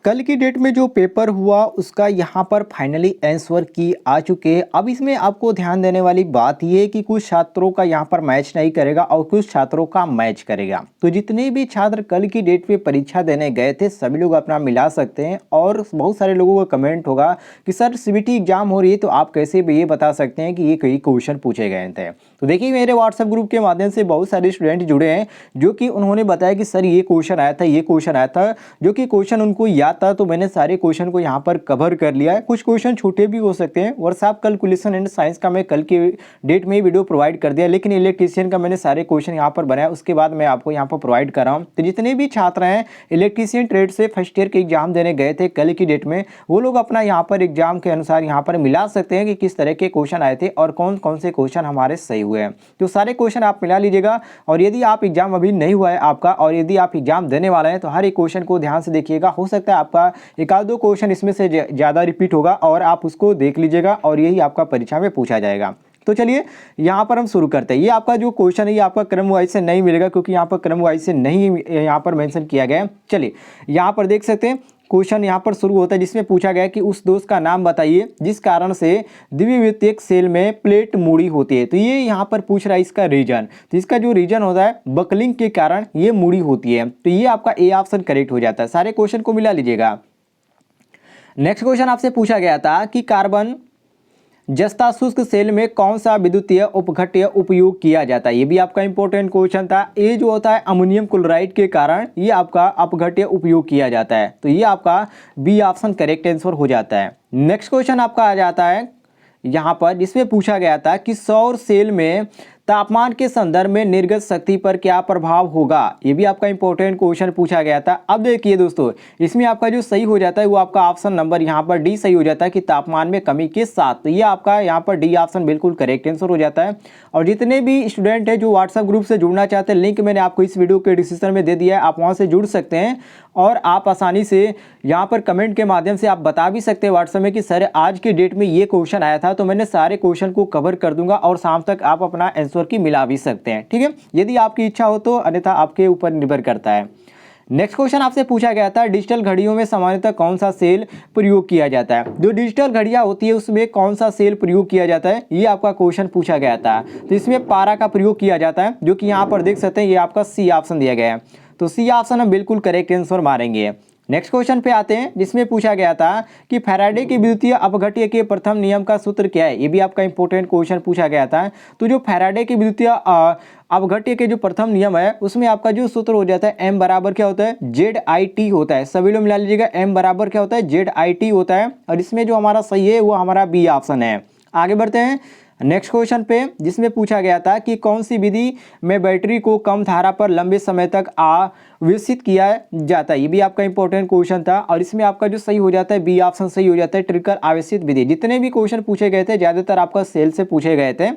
कल की डेट में जो पेपर हुआ उसका यहाँ पर फाइनली आंसर की आ चुके हैं। अब इसमें आपको ध्यान देने वाली बात ये है कि कुछ छात्रों का यहाँ पर मैच नहीं करेगा और कुछ छात्रों का मैच करेगा। तो जितने भी छात्र कल की डेट पे परीक्षा देने गए थे सभी लोग अपना मिला सकते हैं। और बहुत सारे लोगों का कमेंट होगा कि सर सीबीटी एग्जाम हो रही है तो आप कैसे भी ये बता सकते हैं कि ये कई क्वेश्चन पूछे गए थे। तो देखिए मेरे व्हाट्सएप ग्रुप के माध्यम से बहुत सारे स्टूडेंट जुड़े हैं जो कि उन्होंने बताया कि सर ये क्वेश्चन आया था, ये क्वेश्चन आया था, जो कि क्वेश्चन उनको याद था। तो मैंने सारे क्वेश्चन को यहाँ पर कवर कर लिया है। कुछ क्वेश्चन छोटे भी हो सकते हैं। वर्कशॉप कैलकुलेशन एंड साइंस का मैं कल की डेट में ही वीडियो प्रोवाइड कर दिया, लेकिन इलेक्ट्रीशियन का मैंने सारे क्वेश्चन यहाँ पर बनाया, उसके बाद मैं आपको यहाँ पर प्रोवाइड कर रहा हूँ। तो जितने भी छात्र हैं इलेक्ट्रीशियन ट्रेड से फर्स्ट ईयर के एग्जाम देने गए थे कल की डेट में, वो लोग अपना यहाँ पर एग्जाम के अनुसार यहाँ पर मिला सकते हैं कि किस तरह के क्वेश्चन आए थे और कौन कौन से क्वेश्चन हमारे सही हुए हैं। तो सारे क्वेश्चन आप मिला लीजिएगा। और यदि आप एग्जाम अभी नहीं हुआ है आपका और यदि आप एग्जाम देने वाले हैं तो हर एक क्वेश्चन को ध्यान से देखिएगा। हो सकता है आपका एक आध दो क्वेश्चन इसमें से ज़्यादा रिपीट होगा और आप उसको देख लीजिएगा और यही आपका परीक्षा में पूछा जाएगा। तो चलिए यहाँ पर हम शुरू करते हैं। ये आपका जो क्वेश्चन है ये आपका क्रम वाइज से नहीं मिलेगा क्योंकि यहाँ पर क्रम वाइज से नहीं यहाँ पर मेंशन किया गया है। चलिए यहाँ पर देख सकते हैं क्वेश्चन यहाँ पर शुरू होता है जिसमें पूछा गया कि उस दोष का नाम बताइए जिस कारण से द्वितीयक सेल में प्लेट मुड़ी होती है। तो ये यहाँ पर पूछ रहा है इसका रीजन। तो इसका जो रीजन होता है बकलिंग के कारण ये मुड़ी होती है। तो ये आपका ए ऑप्शन करेक्ट हो जाता है। सारे क्वेश्चन को मिला लीजिएगा। नेक्स्ट क्वेश्चन आपसे पूछा गया था कि कार्बन जस्ता शुष्क सेल में कौन सा विद्युतीय उपघट्य उपयोग किया जाता है। ये भी आपका इंपॉर्टेंट क्वेश्चन था। ये जो होता है अमोनियम क्लोराइड के कारण ये आपका अपघट्य उपयोग किया जाता है। तो ये आपका बी ऑप्शन करेक्ट आंसर हो जाता है। नेक्स्ट क्वेश्चन आपका आ जाता है यहाँ पर जिसमें पूछा गया था कि सौर सेल में तापमान के संदर्भ में निर्गत शक्ति पर क्या प्रभाव होगा। ये भी आपका इंपॉर्टेंट क्वेश्चन पूछा गया था। अब देखिए दोस्तों इसमें आपका जो सही हो जाता है वो आपका ऑप्शन नंबर यहाँ पर डी सही हो जाता है कि तापमान में कमी के साथ। तो ये आपका यहाँ पर डी ऑप्शन बिल्कुल करेक्ट आंसर हो जाता है। और जितने भी स्टूडेंट हैं जो व्हाट्सएप ग्रुप से जुड़ना चाहते हैं लिंक मैंने आपको इस वीडियो के डिस्क्रिप्शन में दे दिया है, आप वहाँ से जुड़ सकते हैं। और आप आसानी से यहाँ पर कमेंट के माध्यम से आप बता भी सकते हैं व्हाट्सएप में कि सर आज की डेट में ये क्वेश्चन आया था। तो मैंने सारे क्वेश्चन को कवर कर दूंगा और शाम तक आप अपना आंसर की मिला भी सकते हैं। ठीक है, यदि आपकी इच्छा हो तो, अन्यथा आपके ऊपर निर्भर करता है। नेक्स्ट क्वेश्चन आपसे पूछा गया था डिजिटल घड़ियों में सामान्यतः कौन सा सेल प्रयोग किया जाता है। जो डिजिटल घड़ियां होती है उसमें कौन सा सेल प्रयोग किया जाता है ये आपका क्वेश्चन पूछा गया था। तो इसमें पारा का प्रयोग किया जाता है जो कि यहाँ पर देख सकते हैं ये आपका सी ऑप्शन दिया गया है। तो सी ऑप्शन हम बिल्कुल करेक्ट आंसर मारेंगे। नेक्स्ट क्वेश्चन पे आते हैं जिसमें पूछा गया था कि फैराडे के विद्युतीय अपघट्य के प्रथम नियम का सूत्र क्या है। ये भी आपका इंपॉर्टेंट क्वेश्चन पूछा गया था। तो जो फैराडे के विद्युतीय अपघट्य के जो प्रथम नियम है उसमें आपका जो सूत्र हो जाता है एम बराबर क्या होता है ZIT होता है। सभी लोग मिला लीजिएगा एम बराबर क्या होता है ZIT होता है। और इसमें जो हमारा सही है वो हमारा बी ऑप्शन है। आगे बढ़ते हैं नेक्स्ट क्वेश्चन पे जिसमें पूछा गया था कि कौन सी विधि में बैटरी को कम धारा पर लंबे समय तक आवेशित किया जाता है। ये भी आपका इंपॉर्टेंट क्वेश्चन था और इसमें आपका जो सही हो जाता है बी ऑप्शन सही हो जाता है ट्रिकर आवेशित विधि। जितने भी क्वेश्चन पूछे गए थे ज़्यादातर आपका सेल से पूछे गए थे,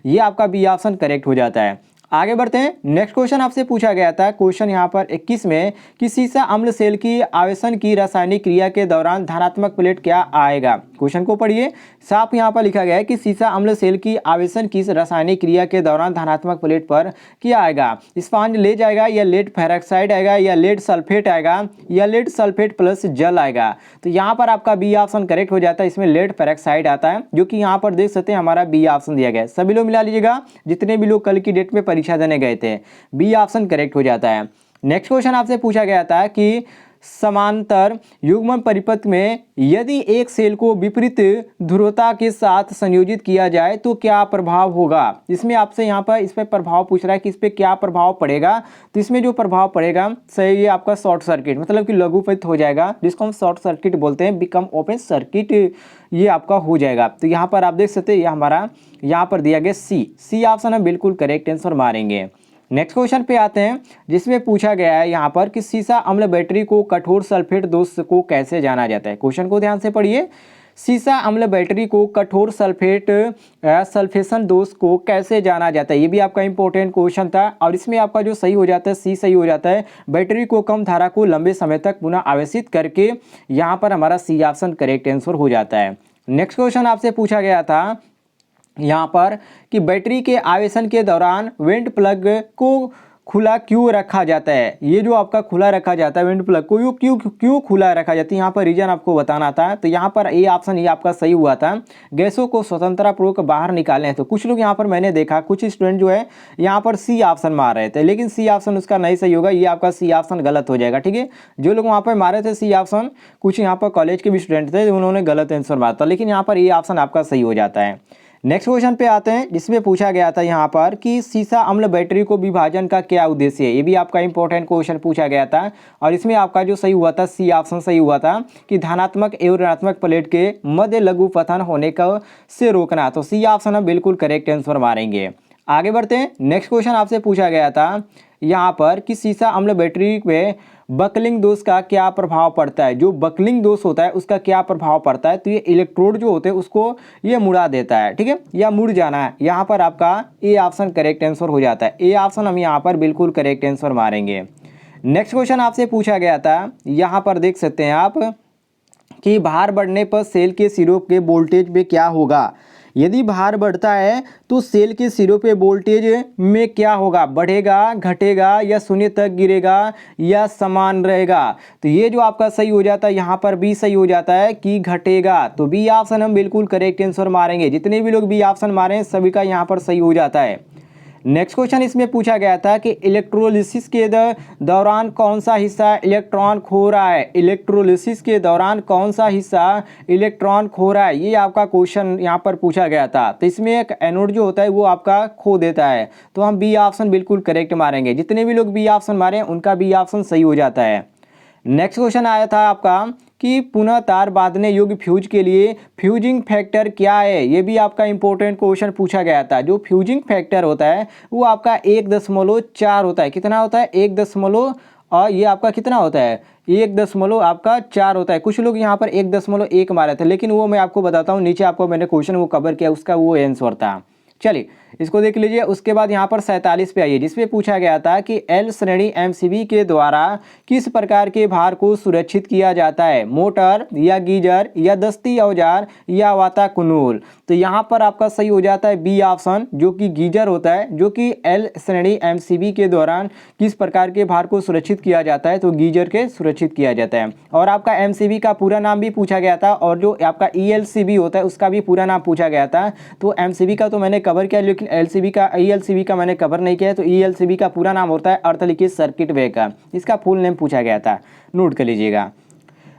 ये आपका बी ऑप्शन करेक्ट हो जाता है। आगे बढ़ते हैं नेक्स्ट क्वेश्चन आपसे पूछा गया था क्वेश्चन यहाँ पर 21 में कि सीसा अम्ल सेल की आवेशन की रासायनिक क्रिया के दौरान धनात्मक प्लेट क्या आएगा। क्वेश्चन को पढ़िए, साफ यहाँ पर लिखा गया है कि सीसा अम्ल सेल की आवेशन की रासायनिक क्रिया के दौरान धनात्मक प्लेट पर क्या आएगा। स्पॉन्ज ले जाएगा या लेड पेरोक्साइड आएगा या लेड सल्फेट आएगा या लेड सल्फेट प्लस जल आएगा। तो यहाँ पर आपका बी ऑप्शन करेक्ट हो जाता है। इसमें लेड पेरोक्साइड आता है जो कि यहाँ पर देख सकते हैं हमारा बी ऑप्शन दिया गया है। सभी लोग मिला लीजिएगा जितने भी लोग कल की डेट में परीक्षा देने गए थे, बी ऑप्शन करेक्ट हो जाता है। नेक्स्ट क्वेश्चन आपसे पूछा गया था कि समांतर युग्मन परिपथ में यदि एक सेल को विपरीत ध्रुवता के साथ संयोजित किया जाए तो क्या प्रभाव होगा। इसमें आपसे यहाँ पर इस पर प्रभाव पूछ रहा है कि इस पर क्या प्रभाव पड़ेगा। तो इसमें जो प्रभाव पड़ेगा सही ये आपका शॉर्ट सर्किट मतलब कि लघुपथ हो जाएगा जिसको हम शॉर्ट सर्किट बोलते हैं, बिकम ओपन सर्किट ये आपका हो जाएगा। तो यहाँ पर आप देख सकते हैं ये हमारा यहाँ पर दिया गया सी ऑप्शन हम बिल्कुल करेक्ट आंसर मारेंगे। नेक्स्ट क्वेश्चन पे आते हैं जिसमें पूछा गया है यहाँ पर कि सीसा अम्ल बैटरी को कठोर सल्फेट दोष को कैसे जाना जाता है। क्वेश्चन को ध्यान से पढ़िए, सीसा अम्ल बैटरी को कठोर सल्फेशन दोष को कैसे जाना जाता है। ये भी आपका इंपॉर्टेंट क्वेश्चन था और इसमें आपका जो सही हो जाता है सी सही हो जाता है। बैटरी को कम धारा को लंबे समय तक पुनः आवेशित करके यहाँ पर हमारा सी ऑप्शन करेक्ट आंसर हो जाता है। नेक्स्ट क्वेश्चन आपसे पूछा गया था यहाँ पर कि बैटरी के आवेशन के दौरान वेंट प्लग खुला क्यों रखा जाता है? ये जो आपका खुला रखा जाता है वेंट प्लग को, ये क्यों क्यों खुला रखा जाता है, यहाँ पर रीजन आपको बताना था। तो यहाँ पर ए ऑप्शन ये आपका सही हुआ था, गैसों को स्वतंत्रतापूर्वक बाहर निकालने हैं। तो कुछ लोग यहाँ पर मैंने देखा, कुछ स्टूडेंट जो है यहाँ पर सी ऑप्शन मार रहे थे, लेकिन सी ऑप्शन उसका नहीं सही होगा, ये आपका सी ऑप्शन गलत हो जाएगा। ठीक है, जो लोग वहाँ पर मारे थे सी ऑप्शन, कुछ यहाँ पर कॉलेज के भी स्टूडेंट थे, उन्होंने गलत आंसर मारा था, लेकिन यहाँ पर ये ऑप्शन आपका सही हो जाता है। नेक्स्ट क्वेश्चन पे आते हैं, जिसमें पूछा गया था यहाँ पर कि सीसा अम्ल बैटरी को विभाजन का क्या उद्देश्य है। ये भी आपका इंपॉर्टेंट क्वेश्चन पूछा गया था, और इसमें आपका जो सही हुआ था सी ऑप्शन सही हुआ था कि धनात्मक एवं ऋणात्मक प्लेट के मध्य लघु पतन होने का से रोकना। तो सी ऑप्शन हम बिल्कुल करेक्ट आंसर मारेंगे। आगे बढ़ते हैं, नेक्स्ट क्वेश्चन आपसे पूछा गया था यहाँ पर कि सीसा अम्ल बैटरी पे बकलिंग दोष का क्या प्रभाव पड़ता है। जो बकलिंग दोष होता है उसका क्या प्रभाव पड़ता है? तो ये इलेक्ट्रोड जो होते हैं उसको ये मुड़ा देता है, ठीक है, या मुड़ जाना है। यहाँ पर आपका ए ऑप्शन करेक्ट आंसर हो जाता है, ए ऑप्शन हम यहाँ पर बिल्कुल करेक्ट आंसर मारेंगे। नेक्स्ट क्वेश्चन आपसे पूछा गया था, यहाँ पर देख सकते हैं आप कि भार बढ़ने पर सेल के सिरों के वोल्टेज में क्या होगा। यदि भार बढ़ता है तो सेल के सिरों पे वोल्टेज में क्या होगा, बढ़ेगा, घटेगा, या शून्य तक गिरेगा, या समान रहेगा। तो ये जो आपका सही हो जाता है, यहाँ पर बी सही हो जाता है कि घटेगा। तो बी ऑप्शन हम बिल्कुल करेक्ट आंसर मारेंगे। जितने भी लोग बी ऑप्शन मारे हैं सभी का यहाँ पर सही हो जाता है। नेक्स्ट क्वेश्चन इसमें पूछा गया था कि इलेक्ट्रोलिसिस के दौरान कौन सा हिस्सा इलेक्ट्रॉन खो रहा है। इलेक्ट्रोलिसिस के दौरान कौन सा हिस्सा इलेक्ट्रॉन खो रहा है, ये आपका क्वेश्चन यहाँ पर पूछा गया था। तो इसमें एक एनोड जो होता है वो आपका खो देता है, तो हम बी ऑप्शन बिल्कुल करेक्ट मारेंगे। जितने भी लोग बी ऑप्शन मारे उनका बी ऑप्शन सही हो जाता है। नेक्स्ट क्वेश्चन आया था आपका कि पुनः तार बांधने योग्य फ्यूज के लिए फ्यूजिंग फैक्टर क्या है। ये भी आपका इंपॉर्टेंट क्वेश्चन पूछा गया था। जो फ्यूजिंग फैक्टर होता है वो आपका 1.4 होता है। कितना होता है? 1 और ये आपका कितना होता है? 1.4 होता है। कुछ लोग यहाँ पर 1.1 मारे थे, लेकिन वो मैं आपको बताता हूँ, नीचे आपको मैंने क्वेश्चन वो कवर किया, उसका वो आंसर था। चलिए इसको देख लीजिए। उसके बाद यहाँ पर 47 पे आइए, जिसमें पूछा गया था कि एल श्रेणी एमसीबी के द्वारा किस प्रकार के भार को सुरक्षित किया जाता है, मोटर या गीजर या दस्ती औजार या वातानुकूल। तो यहाँ पर आपका सही हो जाता है बी ऑप्शन, जो कि गीजर होता है, जो कि एल श्रेणी एमसीबी के दौरान किस प्रकार के भार को सुरक्षित किया जाता है, तो गीजर के सुरक्षित किया जाता है। और आपका एमसीबी का पूरा नाम भी पूछा गया था, और जो आपका ईएलसीबी होता है उसका भी पूरा नाम पूछा गया था। तो एमसीबी का तो मैंने कवर किया, लेकिन एलसीबी का ईएलसीबी का मैंने कवर नहीं किया है। तो ईएलसीबी का पूरा नाम होता है अर्थ लिखित सर्किट ब्रेकर, इसका फुल नेम पूछा गया था, नोट कर लीजिएगा।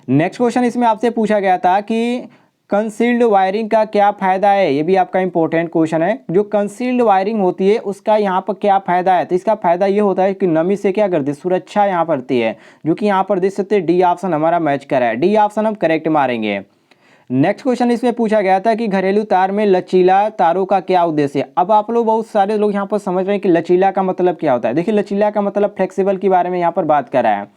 नेक्स्ट क्वेश्चन इसमें आपसे पूछा गया था कि कंसील्ड वायरिंग का क्या फायदा है। ये भी आपका इंपॉर्टेंट क्वेश्चन है। जो कंसील्ड वायरिंग होती है उसका यहाँ पर क्या फायदा है। तो इसका फायदा ये होता है कि नमी से क्या करती है, सुरक्षा यहाँ पड़ती है, जो कि यहाँ पर देख सकते हैं डी ऑप्शन हमारा मैच करा है, डी ऑप्शन हम करेक्ट मारेंगे। नेक्स्ट क्वेश्चन इसमें पूछा गया था कि घरेलू तार में लचीला तारों का क्या उद्देश्य है। अब आप लोग बहुत सारे लोग यहाँ पर समझ रहे हैं कि लचीला का मतलब क्या होता है। देखिए लचीला का मतलब फ्लेक्सिबल के बारे में यहाँ पर बात कर रहा है।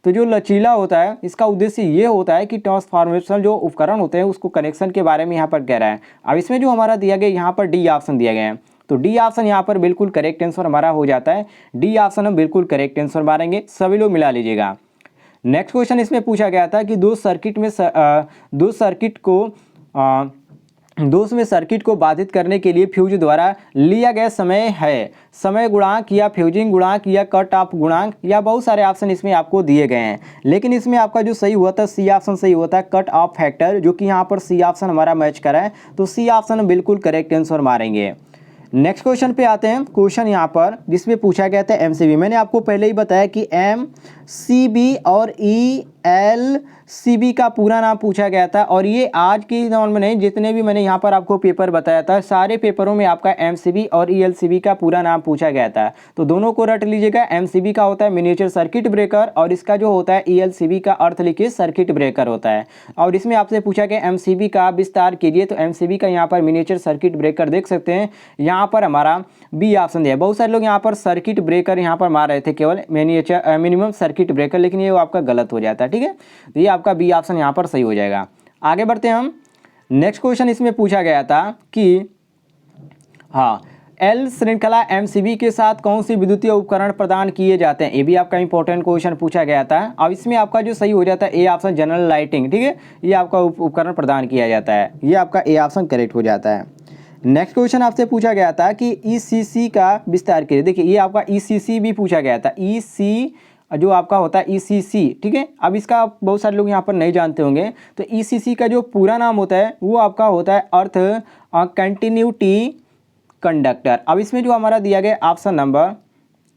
तो जो लचीला होता है इसका उद्देश्य ये होता है कि ट्रांसफॉर्मेशन जो उपकरण होते हैं उसको कनेक्शन के बारे में यहाँ पर कह रहा है। अब इसमें जो हमारा दिया गया यहाँ पर डी ऑप्शन दिया गया है, तो डी ऑप्शन यहाँ पर बिल्कुल करेक्ट आंसर हमारा हो जाता है। डी ऑप्शन हम बिल्कुल करेक्ट आंसर मारेंगे, सभी लोग मिला लीजिएगा। नेक्स्ट क्वेश्चन इसमें पूछा गया था कि दो सर्किट को बाधित करने के लिए फ्यूज द्वारा लिया गया समय है, समय गुणांक या फ्यूजिंग गुणांक या कट ऑफ गुणांक, या बहुत सारे ऑप्शन इसमें आपको दिए गए हैं। लेकिन इसमें आपका जो सही हुआ था सी ऑप्शन सही होता है, कट ऑफ फैक्टर, जो कि यहाँ पर सी ऑप्शन हमारा मैच करा है। तो सी ऑप्शन हम बिल्कुल करेक्ट आंसर मारेंगे। नेक्स्ट क्वेश्चन पे आते हैं। क्वेश्चन यहाँ पर जिसमें पूछा गया था एमसीबी, मैंने आपको पहले ही बताया कि एमसीबी और ईएलसीबी का पूरा नाम पूछा गया था, और ये आज के दौर में नहीं, जितने भी मैंने यहाँ पर आपको पेपर बताया था सारे पेपरों में आपका एमसीबी और ईएलसीबी का पूरा नाम पूछा गया था। तो दोनों को रट लीजिएगा। एमसीबी का होता है मिनिएचर सर्किट ब्रेकर, और इसका जो होता है ईएलसीबी का अर्थ लिखित सर्किट ब्रेकर होता है। और इसमें आपसे पूछा गया एमसीबी का विस्तार कीजिए, तो एमसीबी का यहाँ पर मिनिएचर सर्किट ब्रेकर देख सकते हैं, यहाँ पर हमारा बी ऑप्शन दिया। बहुत सारे लोग यहाँ पर सर्किट ब्रेकर यहाँ पर मार रहे थे, केवल मिनिमम सर्किट ब्रेकर, लेकिन ये आपका गलत हो जाता है। ठीक है, तो ये आपका बी ऑप्शन यहाँ पर सही हो जाएगा। आगे बढ़ते हैं हम। नेक्स्ट क्वेश्चन इसमें पूछा गया था कि हाँ, एल श्रृंखला एमसीबी के साथ कौन सी विद्युतीय उपकरण प्रदान किए जाते हैं। ये भी आपका इंपॉर्टेंट क्वेश्चन पूछा गया था। अब इसमें आपका जो सही हो जाता है ए ऑप्शन जनरल लाइटिंग, ठीक है, ये आपका उपकरण प्रदान किया जाता है, ये आपका ए ऑप्शन करेक्ट हो जाता है। नेक्स्ट क्वेश्चन आपसे पूछा गया था कि ईसीसी का विस्तार करिए। देखिए ये आपका ईसीसी भी पूछा गया था, ईसी जो आपका होता है ईसीसी, ठीक है। अब इसका बहुत सारे लोग यहाँ पर नहीं जानते होंगे, तो ईसीसी का जो पूरा नाम होता है वो आपका होता है अर्थ कंटिन्यूटी कंडक्टर। अब इसमें जो हमारा दिया गया ऑप्शन नंबर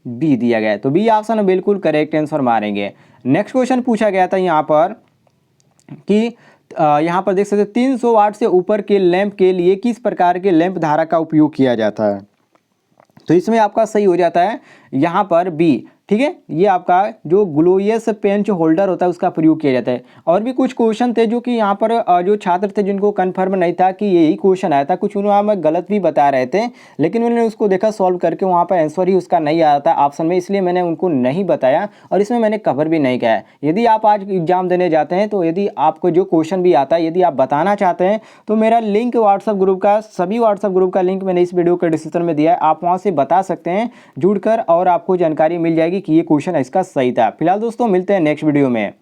बी दिया गया है, तो बी ऑप्शन बिल्कुल करेक्ट आंसर मारेंगे। नेक्स्ट क्वेश्चन पूछा गया था यहाँ पर कि यहाँ पर देख सकते हैं 300 वाट से ऊपर के लैंप के लिए किस प्रकार के लैंप धारा का उपयोग किया जाता है। तो इसमें आपका सही हो जाता है यहाँ पर बी, ठीक है। ये आपका जो ग्लोइयस पेंच होल्डर होता है उसका प्रयोग किया जाता है। और भी कुछ क्वेश्चन थे जो कि यहाँ पर जो छात्र थे जिनको कंफर्म नहीं था कि यही क्वेश्चन आया था, कुछ उन्होंने गलत भी बता रहे थे, लेकिन उन्होंने उसको देखा सॉल्व करके वहाँ पर आंसर ही उसका नहीं आया था ऑप्शन में, इसलिए मैंने उनको नहीं बताया और इसमें मैंने कवर भी नहीं किया है। यदि आप आज एग्जाम देने जाते हैं तो यदि आपको जो क्वेश्चन भी आता है यदि आप बताना चाहते हैं तो मेरा लिंक व्हाट्सअप ग्रुप का, सभी व्हाट्सअप ग्रुप का लिंक मैंने इस वीडियो के डिस्क्रिप्शन में दिया है, आप वहाँ से बता सकते हैं जुड़कर और आपको जानकारी मिल जाएगी कि ये क्वेश्चन इसका सही था। फिलहाल दोस्तों मिलते हैं नेक्स्ट वीडियो में।